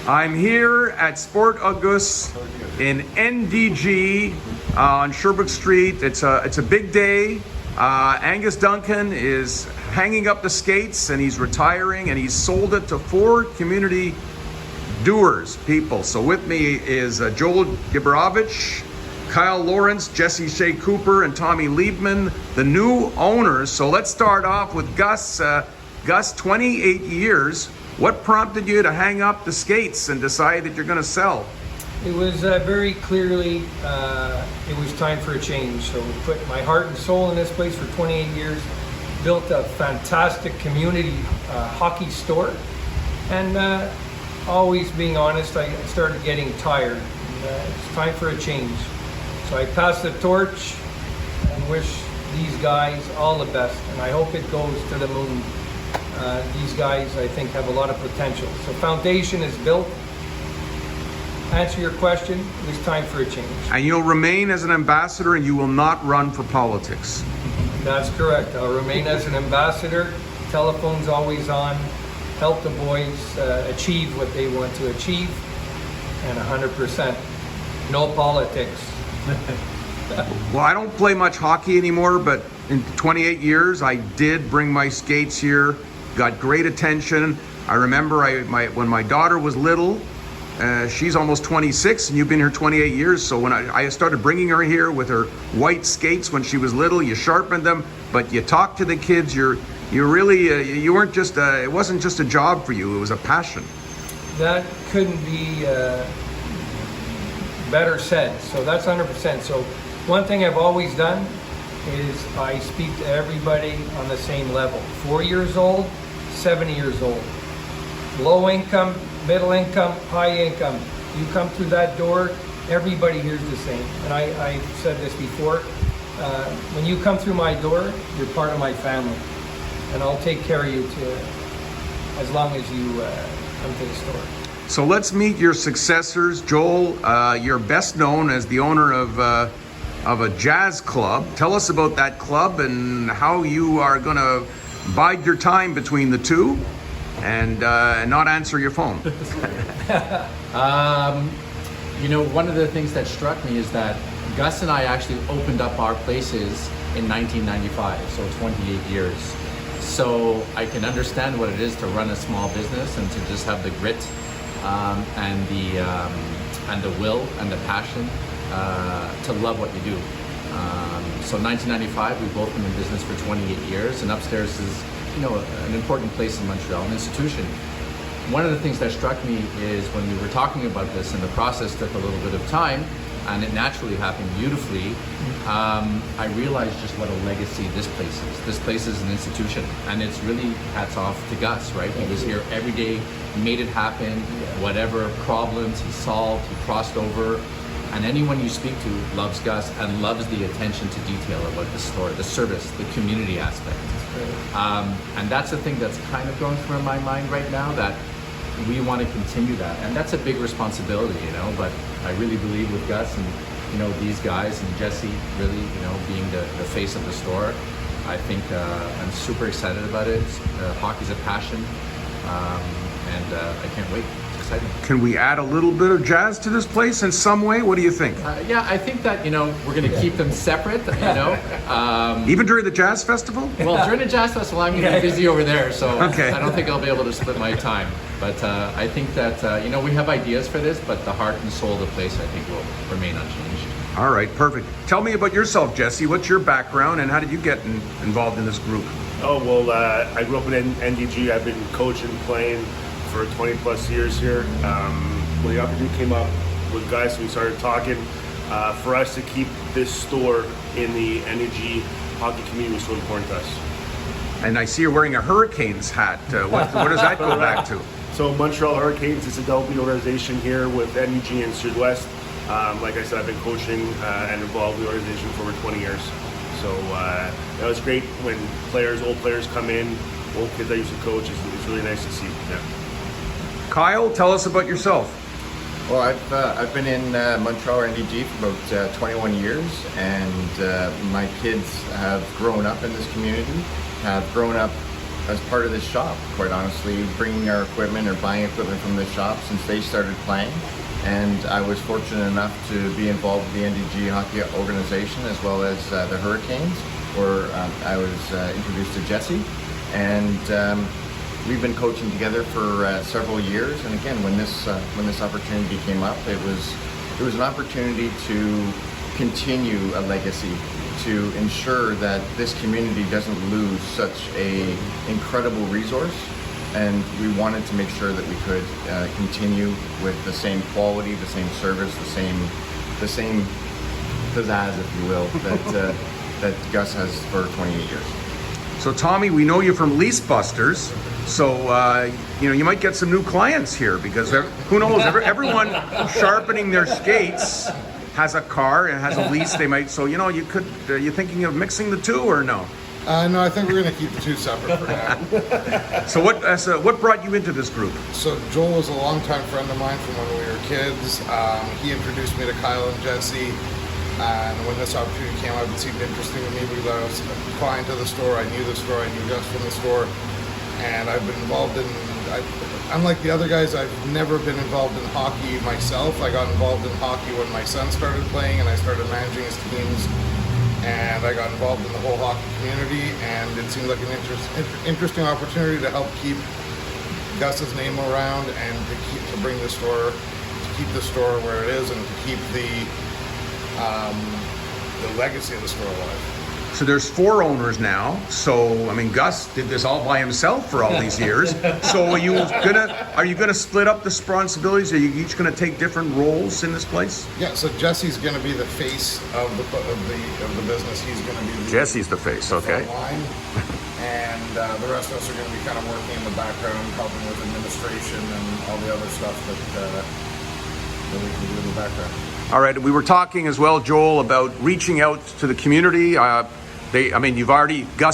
I'm here at Sport Au Gus in NDG on Sherbrooke Street. It's a big day. Angus Duncan is hanging up the skates and he's retiring, and he's sold it to 4 community doers, people. So with me is Joel Giberovitch, Kyle Lawrence, Shea Cooper, and Tommy Liebmann, the new owners. So let's start off with Gus. Gus, 28 years. What prompted you to hang up the skates and decide that you're going to sell? It was very clearly, it was time for a change. So we put my heart and soul in this place for 28 years, built a fantastic community hockey store, and always being honest, I started getting tired. And, it's time for a change. So I passed the torch and wish these guys all the best, and I hope it goes to the moon. These guys, I think, have a lot of potential. So foundation is built. Answer your question, it was time for a change. And you'll remain as an ambassador and you will not run for politics. That's correct. I'll remain as an ambassador. Telephone's always on. Help the boys achieve what they want to achieve. And 100%, no politics. Well, I don't play much hockey anymore, but in 28 years, I did bring my skates here, got great attention. I remember when my daughter was little, she's almost 26, and you've been here 28 years. So when I started bringing her here with her white skates when she was little, you sharpened them, but you talked to the kids. You really, you weren't just, it wasn't just a job for you, it was a passion. That couldn't be better said. So that's 100%. So one thing I've always done is I speak to everybody on the same level. 4 years old, 70 years old. Low income, middle income, high income. You come through that door, everybody here's the same. And I said this before, when you come through my door, you're part of my family. And I'll take care of you as long as you come to the store. So let's meet your successors. Joel, you're best known as the owner of a jazz club. Tell us about that club and how you are going to bide your time between the two and not answer your phone. You know, one of the things that struck me is that Gus and I actually opened up our places in 1995, so 28 years. So I can understand what it is to run a small business and to just have the grit and the will and the passion to love what you do. So 1995, we've both been in business for 28 years, and upstairs is, you know, an important place in Montreal, an institution. One of the things that struck me is when we were talking about this, and the process took a little bit of time, and it naturally happened beautifully, I realized just what a legacy this place is. This place is an institution, and it's really hats off to Gus, right? He was here every day, made it happen, whatever problems he solved, he crossed over. And anyone you speak to loves Gus and loves the attention to detail about the store, the service, the community aspect. And that's the thing that's kind of going through my mind right now, that we want to continue that. And that's a big responsibility, you know, but I really believe with Gus and, you know, these guys and Jesse really, you know, being the face of the store, I think I'm super excited about it. Hockey's a passion, and I can't wait. Exciting. Can we add a little bit of jazz to this place in some way? What do you think? Yeah, I think that, you know, we're going to keep them separate, you know. Even during the jazz festival? Well, during the jazz festival, I'm going to be busy over there, so okay. I don't think I'll be able to split my time. But I think that, you know, we have ideas for this, but the heart and soul of the place, I think, will remain unchanged. All right, perfect. Tell me about yourself, Jesse. What's your background and how did you get involved in this group? Oh, well, I grew up in NDG. I've been coaching, playing for 20 plus years here. When the opportunity came up with Gus, we started talking. For us to keep this store in the NDG hockey community was so important to us. And I see you're wearing a Hurricanes hat. What does that go back to? So Montreal Hurricanes is a double organization here with NDG and Sud-West. Like I said, I've been coaching and involved in the organization for over 20 years. So that was great when old players come in, old kids I used to coach. It's really nice to see. Yeah. Kyle, tell us about yourself. Well, I've been in Montreal NDG for about 21 years, and my kids have grown up in this community, have grown up as part of this shop, quite honestly, bringing our equipment or buying equipment from this shop since they started playing. And I was fortunate enough to be involved with the NDG hockey organization as well as the Hurricanes, where I was introduced to Jesse. And we've been coaching together for several years. And again, when this opportunity came up, it was an opportunity to continue a legacy, to ensure that this community doesn't lose such a incredible resource. And we wanted to make sure that we could continue with the same quality, the same service, the same pizzazz, if you will, that Gus has for 28 years. So Tommy, we know you from Lease Busters, so you might get some new clients here, because who knows? Everyone sharpening their skates has a car and has a lease. They might. So you could. Are you thinking of mixing the two or no? No, I think we're going to keep the two separate for now. So what brought you into this group? So Joel was a longtime friend of mine from when we were kids. He introduced me to Kyle and Jesse, and when this opportunity came up, it seemed interesting to me because I was a client of the store. I knew the store. I knew Gus from the store, and I've been involved in. Unlike the other guys, I've never been involved in hockey myself. I got involved in hockey when my son started playing, and I started managing his teams. And I got involved in the whole hockey community, and it seemed like an interesting opportunity to help keep Gus's name around and to bring the store, to keep the store where it is, and to keep the legacy of the store alive. So there's 4 owners now. So I mean, Gus did this all by himself for all these years. So are you gonna split up the responsibilities? Are you each gonna take different roles in this place? Yeah. So Jesse's going to be the face of the business. He's going to be Jesse's the face. Okay. line, and the rest of us are going to be kind of working in the background, helping with administration and all the other stuff that we can do in the background. All right. We were talking as well, Joel, about reaching out to the community. Gus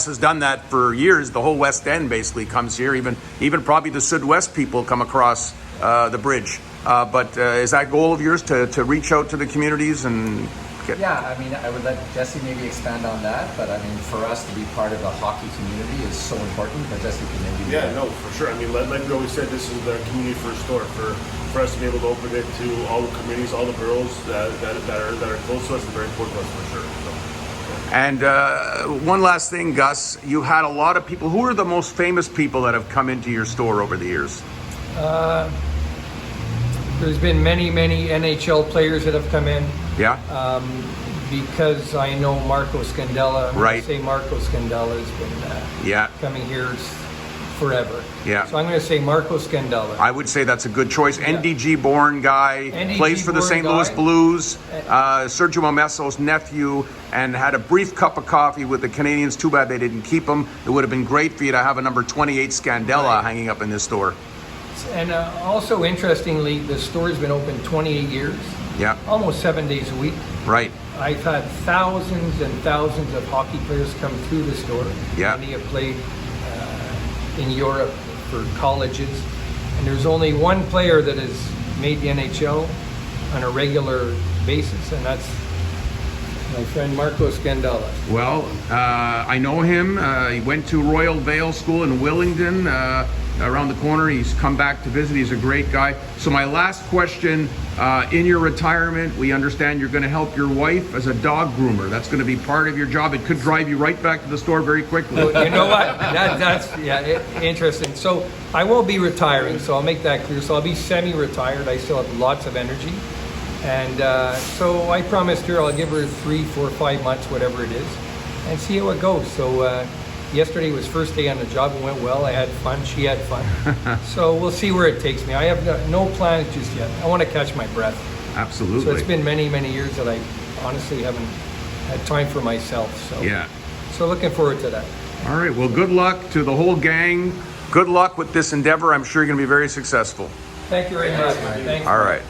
has done that for years. The whole West End basically comes here. Even probably the Sud-West people come across the bridge. But is that goal of yours to reach out to the communities and get? Yeah, I mean, I would let Jesse maybe expand on that, but I mean, for us to be part of the hockey community is so important. But Jesse can maybe. Yeah, no, for sure. I mean, like we always said, this is the community first store for us to be able to open it to all the communities, all the girls that are close to us, and very important to us for sure. So. And one last thing, Gus, you had a lot of people. Who are the most famous people that have come into your store over the years? There's been many NHL players that have come in. Yeah. Because I know Marco Scandella. Right. I say Marco Scandella has been coming here forever. Yeah. So I'm going to say Marco Scandella. I would say that's a good choice. Yeah. NDG born guy, NDG plays for the born St. guy. Louis Blues, Sergio Momesso's nephew, and had a brief cup of coffee with the Canadians. Too bad they didn't keep him. It would have been great for you to have a number 28 Scandella hanging up in this store. And also, interestingly, the store's been open 28 years. Yeah. Almost 7 days a week. Right. I've had thousands and thousands of hockey players come through the store. Yeah. Many have played in Europe for colleges. And there's only one player that has made the NHL on a regular basis, and that's my friend Marco Scandella. Well, I know him. He went to Royal Vale School in Willingdon, around the corner. He's come back to visit. He's a great guy. So my last question, in your retirement, we understand you're going to help your wife as a dog groomer. That's going to be part of your job. It could drive you right back to the store very quickly. Well, you know what? That's interesting. So I will be retiring, so I'll make that clear. So I'll be semi-retired. I still have lots of energy. And so I promised her I'll give her 3, 4, 5 months, whatever it is, and see how it goes. So yesterday was first day on the job. It went well. I had fun. She had fun. So we'll see where it takes me. I have no plans just yet. I want to catch my breath. Absolutely. So it's been many years that I honestly haven't had time for myself. So Yeah. So looking forward to that. All right. Well, good luck to the whole gang. Good luck with this endeavor. I'm sure you're going to be very successful. Thank you very much. Thanks. All right.